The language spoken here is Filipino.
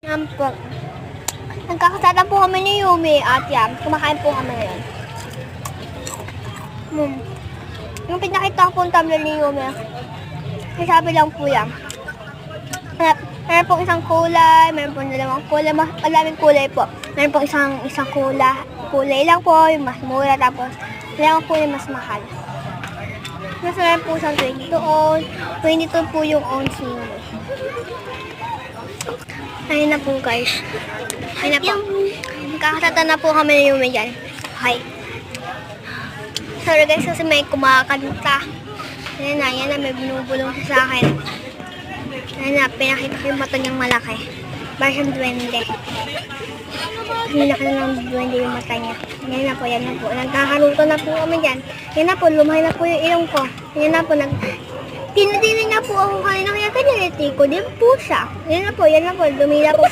Yan po. Nagkakasata po kami ni Yumi at yan, kumakain po kami ngayon. Yung pinakita ko po ang tumbler ni Yumi, sabi lang po yan. Meron pong isang kulay, meron pong dalawang kulay, maraming kulay po. Meron pong isang kulay lang po, yung mas mura, tapos dalawang kulay mas mahal. Mas meron po isang 22 ounce, 22 po yung ounce ni Yumi. Ayun na po guys. Ayun na po. Kakasata na po kami ni Yumi dyan. Hi. Sorry guys kasi may kumakanta. Yan na, may binubulong sa akin. Yan na, pinakita ko yung mata niyang malaki. Version 20. Pinakita ng 20 yung mata niya. Yan na po. Nagkakaruto na po kami dyan. Yan na po, lumaki na po yung ilong ko. Yan na po, tinatinin niya po ako kanina kaya kaniliti ko din po siya. Yan na po, dumila po.